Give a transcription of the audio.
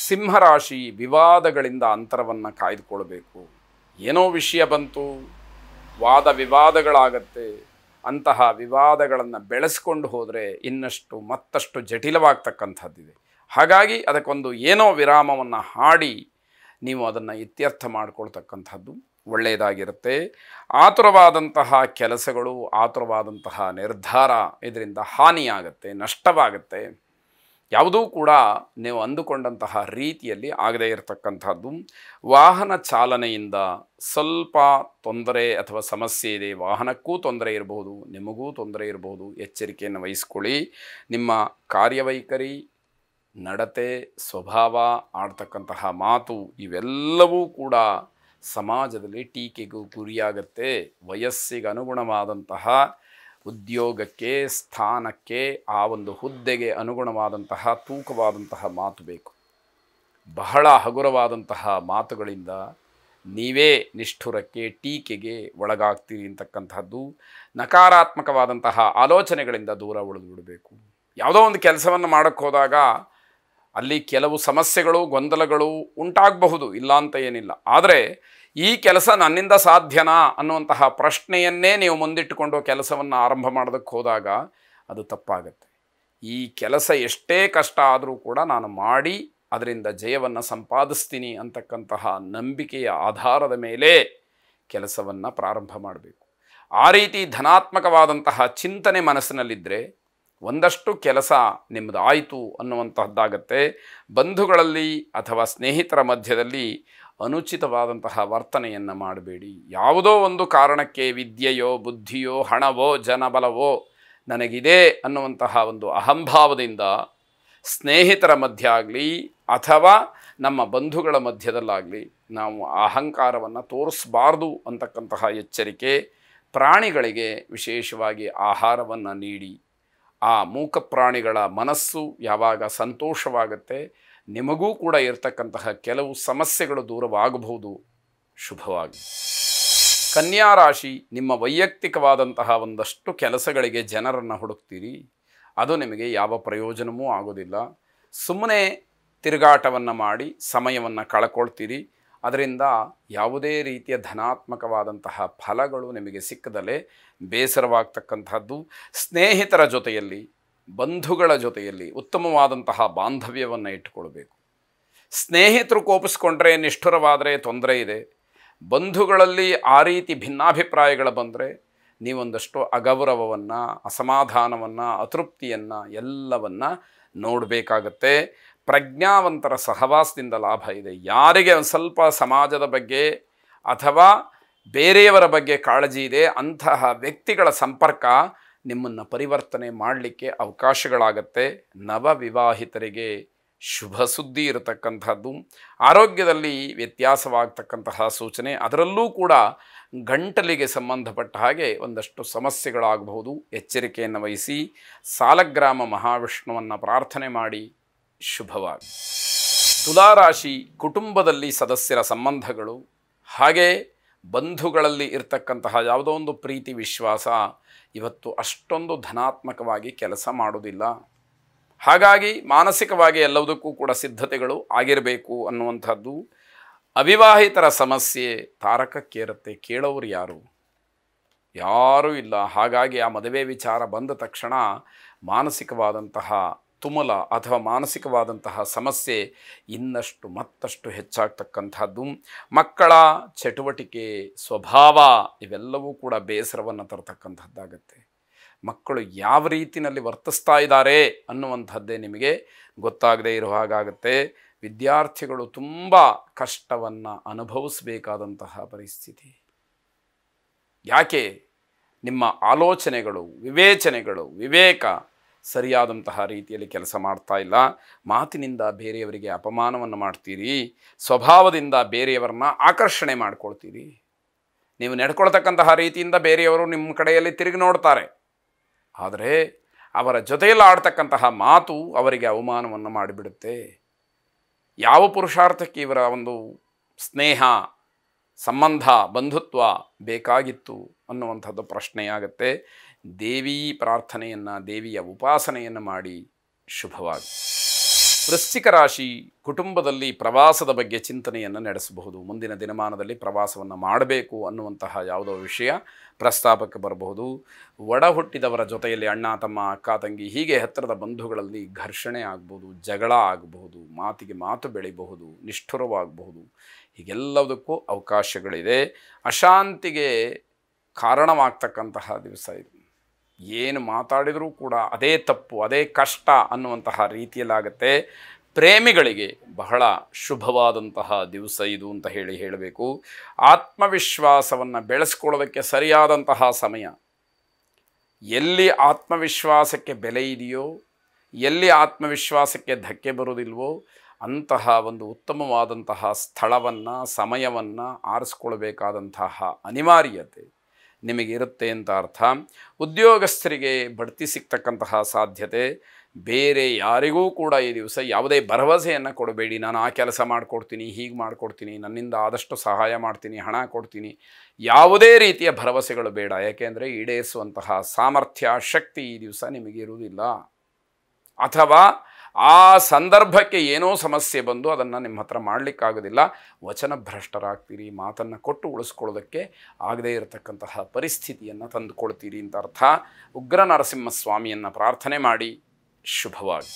ಸಿಂಹರಾಶಿ ವಿವಾದಗಳಿಂದ ಅಂತರವನ್ನು ಕಾಯ್ದುಕೊಳ್ಬೇಕು. ಏನೋ ವಿಷಯ ಬಂತು, ವಾದ ವಿವಾದಗಳಾಗತ್ತೆ. ಅಂತಹ ವಿವಾದಗಳನ್ನು ಬೆಳೆಸ್ಕೊಂಡು ಹೋದರೆ ಮತ್ತಷ್ಟು ಜಟಿಲವಾಗ್ತಕ್ಕಂಥದ್ದಿದೆ. ಹಾಗಾಗಿ ಅದಕ್ಕೊಂದು ಏನೋ ವಿರಾಮವನ್ನು ಹಾಡಿ ನೀವು ಅದನ್ನು ಇತ್ಯರ್ಥ ಮಾಡಿಕೊಳ್ತಕ್ಕಂಥದ್ದು ಒಳ್ಳೆಯದಾಗಿರುತ್ತೆ. ಆತುರವಾದಂತಹ ಕೆಲಸಗಳು, ಆತುರವಾದಂತಹ ನಿರ್ಧಾರ ಇದರಿಂದ ಹಾನಿಯಾಗತ್ತೆ, ನಷ್ಟವಾಗತ್ತೆ. ಯಾವುದೂ ಕೂಡ ನೀವು ಅಂದುಕೊಂಡಂತಹ ರೀತಿಯಲ್ಲಿ ಆಗದೇ ಇರತಕ್ಕಂಥದ್ದು. ವಾಹನ ಚಾಲನೆಯಿಂದ ಸ್ವಲ್ಪ ತೊಂದರೆ ಅಥವಾ ಸಮಸ್ಯೆ ಇದೆ. ವಾಹನಕ್ಕೂ ತೊಂದರೆ ಇರಬಹುದು, ನಿಮಗೂ ತೊಂದರೆ ಇರಬಹುದು. ಎಚ್ಚರಿಕೆಯನ್ನು ವಹಿಸ್ಕೊಳ್ಳಿ. ನಿಮ್ಮ ಕಾರ್ಯವೈಖರಿ, ನಡತೆ, ಸ್ವಭಾವ, ಆಡ್ತಕ್ಕಂತಹ ಮಾತು ಇವೆಲ್ಲವೂ ಕೂಡ ಸಮಾಜದಲ್ಲಿ ಟೀಕೆಗೂ ಗುರಿಯಾಗತ್ತೆ. ವಯಸ್ಸಿಗೆ ಅನುಗುಣವಾದಂತಹ ಉದ್ಯೋಗಕ್ಕೆ, ಸ್ಥಾನಕ್ಕೆ, ಆ ಒಂದು ಹುದ್ದೆಗೆ ಅನುಗುಣವಾದಂತಹ ತೂಕವಾದಂತಹ ಮಾತು ಬೇಕು. ಬಹಳ ಹಗುರವಾದಂತಹ ಮಾತುಗಳಿಂದ ನೀವೇ ನಿಷ್ಠುರಕ್ಕೆ, ಟೀಕೆಗೆ ಒಳಗಾಗ್ತೀರಿ ಅಂತಕ್ಕಂಥದ್ದು. ನಕಾರಾತ್ಮಕವಾದಂತಹ ಆಲೋಚನೆಗಳಿಂದ ದೂರ ಉಳಿದು ಬಿಡಬೇಕು. ಯಾವುದೋ ಒಂದು ಕೆಲಸವನ್ನು ಮಾಡೋಕ್ಕೆ ಹೋದಾಗ ಅಲ್ಲಿ ಕೆಲವು ಸಮಸ್ಯೆಗಳು, ಗೊಂದಲಗಳು ಉಂಟಾಗಬಹುದು, ಇಲ್ಲ ಅಂತ ಏನಿಲ್ಲ. ಆದರೆ ಈ ಕೆಲಸ ನನ್ನಿಂದ ಸಾಧ್ಯನಾ ಅನ್ನುವಂತಹ ಪ್ರಶ್ನೆಯನ್ನೇ ನೀವು ಮುಂದಿಟ್ಟುಕೊಂಡು ಕೆಲಸವನ್ನು ಆರಂಭ ಮಾಡೋದಕ್ಕೆ ಹೋದಾಗ ಅದು ತಪ್ಪಾಗತ್ತೆ. ಈ ಕೆಲಸ ಎಷ್ಟೇ ಕಷ್ಟ ಆದರೂ ಕೂಡ ನಾನು ಮಾಡಿ ಅದರಿಂದ ಜಯವನ್ನು ಸಂಪಾದಿಸ್ತೀನಿ ಅಂತಕ್ಕಂತಹ ನಂಬಿಕೆಯ ಆಧಾರದ ಮೇಲೆ ಕೆಲಸವನ್ನು ಪ್ರಾರಂಭ ಮಾಡಬೇಕು. ಆ ರೀತಿ ಧನಾತ್ಮಕವಾದಂತಹ ಚಿಂತನೆ ಮನಸ್ಸಿನಲ್ಲಿದ್ದರೆ ಒಂದಷ್ಟು ಕೆಲಸ ನಿಮ್ಮದು ಆಯಿತು ಅನ್ನುವಂತಹದ್ದಾಗತ್ತೆ. ಬಂಧುಗಳಲ್ಲಿ ಅಥವಾ ಸ್ನೇಹಿತರ ಮಧ್ಯದಲ್ಲಿ ಅನುಚಿತವಾದಂತಹ ವರ್ತನೆಯನ್ನು ಮಾಡಬೇಡಿ. ಯಾವುದೋ ಒಂದು ಕಾರಣಕ್ಕೆ ವಿದ್ಯೆಯೋ, ಬುದ್ಧಿಯೋ, ಹಣವೋ, ಜನಬಲವೋ ನನಗಿದೆ ಅನ್ನುವಂತಹ ಒಂದು ಅಹಂಭಾವದಿಂದ ಸ್ನೇಹಿತರ ಮಧ್ಯೆ ಆಗಲಿ ಅಥವಾ ನಮ್ಮ ಬಂಧುಗಳ ಮಧ್ಯದಲ್ಲಾಗಲಿ ನಾವು ಅಹಂಕಾರವನ್ನು ತೋರಿಸಬಾರ್ದು ಅಂತಕ್ಕಂತಹ ಎಚ್ಚರಿಕೆ. ಪ್ರಾಣಿಗಳಿಗೆ ವಿಶೇಷವಾಗಿ ಆಹಾರವನ್ನು ನೀಡಿ. ಆ ಮೂಕ ಪ್ರಾಣಿಗಳ ಮನಸ್ಸು ಯಾವಾಗ ಸಂತೋಷವಾಗುತ್ತೆ, ನಿಮಗೂ ಕೂಡ ಇರತಕ್ಕಂತಹ ಕೆಲವು ಸಮಸ್ಯೆಗಳು ದೂರವಾಗಬಹುದು. ಶುಭವಾಗಿ. ಕನ್ಯಾ ರಾಶಿ, ನಿಮ್ಮ ವೈಯಕ್ತಿಕವಾದಂತಹ ಒಂದಷ್ಟು ಕೆಲಸಗಳಿಗೆ ಜನರನ್ನು ಹುಡುಕ್ತೀರಿ. ಅದು ನಿಮಗೆ ಯಾವ ಪ್ರಯೋಜನವೂ ಆಗೋದಿಲ್ಲ. ಸುಮ್ಮನೆ ತಿರುಗಾಟವನ್ನು ಮಾಡಿ ಸಮಯವನ್ನು ಕಳ್ಕೊಳ್ತೀರಿ. ಅದರಿಂದ ಯಾವುದೇ ರೀತಿಯ ಧನಾತ್ಮಕವಾದಂತಹ ಫಲಗಳು ನಿಮಗೆ ಸಿಕ್ಕದಲೇ ಬೇಸರವಾಗ್ತಕ್ಕಂಥದ್ದು. ಸ್ನೇಹಿತರ ಜೊತೆಯಲ್ಲಿ, ಬಂಧುಗಳ ಜೊತೆಯಲ್ಲಿ ಉತ್ತಮವಾದಂತಹ ಬಾಂಧವ್ಯವನ್ನು ಇಟ್ಟುಕೊಳ್ಬೇಕು. ಸ್ನೇಹಿತರು ಕೋಪಿಸ್ಕೊಂಡ್ರೆ, ನಿಷ್ಠುರವಾದರೆ ತೊಂದರೆ ಇದೆ. ಬಂಧುಗಳಲ್ಲಿ ಆ ರೀತಿ ಭಿನ್ನಾಭಿಪ್ರಾಯಗಳು ಬಂದರೆ ನೀವೊಂದಷ್ಟು ಅಗೌರವವನ್ನು, ಅಸಮಾಧಾನವನ್ನು, ಅತೃಪ್ತಿಯನ್ನು ಎಲ್ಲವನ್ನು ನೋಡಬೇಕಾಗತ್ತೆ. ಪ್ರಜ್ಞಾವಂತರ ಸಹವಾಸದಿಂದ ಲಾಭ ಇದೆ. ಯಾರಿಗೆ ಒಂದು ಸ್ವಲ್ಪ ಸಮಾಜದ ಬಗ್ಗೆ ಅಥವಾ ಬೇರೆಯವರ ಬಗ್ಗೆ ಕಾಳಜಿ ಇದೆ, ಅಂತಹ ವ್ಯಕ್ತಿಗಳ ಸಂಪರ್ಕ ನಿಮ್ಮನ್ನು ಪರಿವರ್ತನೆ ಮಾಡಲಿಕ್ಕೆ ಅವಕಾಶಗಳಾಗತ್ತೆ. ನವವಿವಾಹಿತರಿಗೆ ಶುಭ ಸುದ್ದಿ ಇರತಕ್ಕಂಥದ್ದು. ಆರೋಗ್ಯದಲ್ಲಿ ವ್ಯತ್ಯಾಸವಾಗ್ತಕ್ಕಂತಹ ಸೂಚನೆ. ಅದರಲ್ಲೂ ಕೂಡ ಗಂಟಲಿಗೆ ಸಂಬಂಧಪಟ್ಟ ಹಾಗೆ ಒಂದಷ್ಟು ಸಮಸ್ಯೆಗಳಾಗಬಹುದು. ಎಚ್ಚರಿಕೆಯನ್ನು ವಹಿಸಿ. ಸಾಲಗ್ರಾಮ ಮಹಾವಿಷ್ಣುವನ್ನು ಪ್ರಾರ್ಥನೆ ಮಾಡಿ. ಶುಭವಾಗಿ. ತುಲಾರಾಶಿ, ಕುಟುಂಬದಲ್ಲಿ ಸದಸ್ಯರ ಸಂಬಂಧಗಳು ಹಾಗೆ ಬಂಧುಗಳಲ್ಲಿ ಇರತಕ್ಕಂತಹ ಯಾವುದೋ ಒಂದು ಪ್ರೀತಿ, ವಿಶ್ವಾಸ ಇವತ್ತು ಅಷ್ಟೊಂದು ಧನಾತ್ಮಕವಾಗಿ ಕೆಲಸ ಮಾಡೋದಿಲ್ಲ. ಹಾಗಾಗಿ ಮಾನಸಿಕವಾಗಿ ಎಲ್ಲದಕ್ಕೂ ಕೂಡ ಸಿದ್ಧತೆಗಳು ಆಗಿರಬೇಕು ಅನ್ನುವಂಥದ್ದು. ಅವಿವಾಹಿತರ ಸಮಸ್ಯೆ ತಾರಕಕ್ಕೇರುತ್ತೆ. ಕೇಳೋರು ಯಾರೂ ಇಲ್ಲ. ಹಾಗಾಗಿ ಆ ಮದುವೆ ವಿಚಾರ ಬಂದ ತಕ್ಷಣ ಮಾನಸಿಕವಾದಂತಹ ತುಮುಲ ಅಥವಾ ಮಾನಸಿಕವಾದಂತಹ ಸಮಸ್ಯೆ ಮತ್ತಷ್ಟು ಹೆಚ್ಚಾಗ್ತಕ್ಕಂಥದ್ದು. ಮಕ್ಕಳ ಚಟುವಟಿಕೆ, ಸ್ವಭಾವ ಇವೆಲ್ಲವೂ ಕೂಡ ಬೇಸರವನ್ನು ತರತಕ್ಕಂಥದ್ದಾಗತ್ತೆ. ಮಕ್ಕಳು ಯಾವ ರೀತಿಯಲ್ಲಿ ವರ್ತಿಸ್ತಾ ಇದ್ದಾರೆ ಅನ್ನುವಂಥದ್ದೇ ನಿಮಗೆ ಗೊತ್ತಾಗದೇ ಇರೋ ಹಾಗಾಗತ್ತೆ. ವಿದ್ಯಾರ್ಥಿಗಳು ತುಂಬ ಕಷ್ಟವನ್ನು ಅನುಭವಿಸಬೇಕಾದಂತಹ ಪರಿಸ್ಥಿತಿ. ಯಾಕೆ? ನಿಮ್ಮ ಆಲೋಚನೆಗಳು, ವಿವೇಚನೆಗಳು, ವಿವೇಕ ಸರಿಯಾದಂತಹ ರೀತಿಯಲ್ಲಿ ಕೆಲಸ ಮಾಡ್ತಾ ಇಲ್ಲ. ಮಾತಿನಿಂದ ಬೇರೆಯವರಿಗೆ ಅಪಮಾನವನ್ನು ಮಾಡ್ತೀರಿ. ಸ್ವಭಾವದಿಂದ ಬೇರೆಯವರನ್ನ ಆಕರ್ಷಣೆ ಮಾಡ್ಕೊಳ್ತೀರಿ. ನೀವು ನಡ್ಕೊಳ್ತಕ್ಕಂತಹ ರೀತಿಯಿಂದ ಬೇರೆಯವರು ನಿಮ್ಮ ಕಡೆಯಲ್ಲಿ ತಿರುಗಿ ನೋಡ್ತಾರೆ. ಆದರೆ ಅವರ ಜೊತೆಯಲ್ಲಿ ಆಡ್ತಕ್ಕಂತಹ ಮಾತು ಅವರಿಗೆ ಅವಮಾನವನ್ನು ಮಾಡಿಬಿಡುತ್ತೆ. ಯಾವ ಪುರುಷಾರ್ಥಕ್ಕೆ ಇವರ ಒಂದು ಸ್ನೇಹ, ಸಂಬಂಧ, ಬಂಧುತ್ವ ಬೇಕಾಗಿತ್ತು ಅನ್ನುವಂಥದ್ದು ಪ್ರಶ್ನೆಯಾಗತ್ತೆ. ದೇವಿ ಪ್ರಾರ್ಥನೆಯನ್ನು, ದೇವಿಯ ಉಪಾಸನೆಯನ್ನು ಮಾಡಿ. ಶುಭವಾಗಿ. ವೃಶ್ಚಿಕ ರಾಶಿ ಕುಟುಂಬದಲ್ಲಿ ಪ್ರವಾಸದ ಬಗ್ಗೆ ಚಿಂತನೆಯನ್ನು ನಡೆಸಬಹುದು. ಮುಂದಿನ ದಿನಮಾನದಲ್ಲಿ ಪ್ರವಾಸವನ್ನು ಮಾಡಬೇಕು ಅನ್ನುವಂತಹ ಯಾವುದೋ ವಿಷಯ ಪ್ರಸ್ತಾಪಕ್ಕೆ ಬರಬಹುದು. ಒಡ ಹುಟ್ಟಿದವರ ಜೊತೆಯಲ್ಲಿ ಅಣ್ಣ ತಮ್ಮ ಅಕ್ಕ ತಂಗಿ ಹೀಗೆ ಹತ್ತಿರದ ಬಂಧುಗಳಲ್ಲಿ ಘರ್ಷಣೆ ಆಗ್ಬೋದು, ಜಗಳ ಆಗಬಹುದು, ಮಾತಿಗೆ ಮಾತು ಬೆಳಿಬಹುದು, ನಿಷ್ಠುರವಾಗಬಹುದು. ಹೀಗೆಲ್ಲದಕ್ಕೂ ಅವಕಾಶಗಳಿದೆ. ಅಶಾಂತಿಗೆ ಕಾರಣವಾಗ್ತಕ್ಕಂತಹ ದಿವಸ ಇದು. ಏನು ಮಾತಾಡಿದರೂ ಕೂಡ ಅದೇ ತಪ್ಪು, ಅದೇ ಕಷ್ಟ ಅನ್ನುವಂತಹ ರೀತಿಯಲ್ಲಾಗತ್ತೆ. ಪ್ರೇಮಿಗಳಿಗೆ ಬಹಳ ಶುಭವಾದಂತಹ ದಿವಸ ಇದು ಅಂತ ಹೇಳಬೇಕು. ಆತ್ಮವಿಶ್ವಾಸವನ್ನು ಬೆಳೆಸ್ಕೊಳ್ಳೋದಕ್ಕೆ ಸರಿಯಾದಂತಹ ಸಮಯ. ಎಲ್ಲಿ ಆತ್ಮವಿಶ್ವಾಸಕ್ಕೆ ಬೆಲೆ ಇದೆಯೋ, ಎಲ್ಲಿ ಆತ್ಮವಿಶ್ವಾಸಕ್ಕೆ ಧಕ್ಕೆ ಬರೋದಿಲ್ವೋ ಅಂತಹ ಒಂದು ಉತ್ತಮವಾದಂತಹ ಸ್ಥಳವನ್ನು, ಸಮಯವನ್ನು ಆರಿಸ್ಕೊಳ್ಬೇಕಾದಂತಹ ಅನಿವಾರ್ಯತೆ ನಿಮಗಿರುತ್ತೆ ಅಂತ ಅರ್ಥ. ಉದ್ಯೋಗಸ್ಥರಿಗೆ ಬಡ್ತಿ ಸಿಗ್ತಕ್ಕಂತಹ ಸಾಧ್ಯತೆ. ಬೇರೆ ಯಾರಿಗೂ ಕೂಡ ಈ ದಿವಸ ಯಾವುದೇ ಭರವಸೆಯನ್ನು ಕೊಡಬೇಡಿ. ನಾನು ಆ ಕೆಲಸ ಮಾಡಿಕೊಡ್ತೀನಿ, ಹೀಗೆ ಮಾಡಿಕೊಡ್ತೀನಿ, ನನ್ನಿಂದ ಆದಷ್ಟು ಸಹಾಯ ಮಾಡ್ತೀನಿ, ಹಣ ಕೊಡ್ತೀನಿ, ಯಾವುದೇ ರೀತಿಯ ಭರವಸೆಗಳು ಬೇಡ. ಯಾಕೆಂದರೆ ಈಡೇರಿಸುವಂತಹ ಸಾಮರ್ಥ್ಯ, ಶಕ್ತಿ ಈ ದಿವಸ ನಿಮಗಿರುವುದಿಲ್ಲ. ಅಥವಾ ಆ ಸಂದರ್ಭಕ್ಕೆ ಏನೋ ಸಮಸ್ಯೆ ಬಂದು ಅದನ್ನು ನಿಮ್ಮ ಹತ್ರ ಮಾಡಲಿಕ್ಕಾಗೋದಿಲ್ಲ. ವಚನ ಭ್ರಷ್ಟರಾಗ್ತೀರಿ, ಮಾತನ್ನು ಕೊಟ್ಟು ಉಳಿಸ್ಕೊಳ್ಳೋದಕ್ಕೆ ಆಗದೇ ಇರತಕ್ಕಂತಹ ಪರಿಸ್ಥಿತಿಯನ್ನು ತಂದುಕೊಳ್ತೀರಿ ಅಂತ ಅರ್ಥ. ಉಗ್ರ ನರಸಿಂಹಸ್ವಾಮಿಯನ್ನು ಪ್ರಾರ್ಥನೆ ಮಾಡಿ. ಶುಭವಾಗಿ.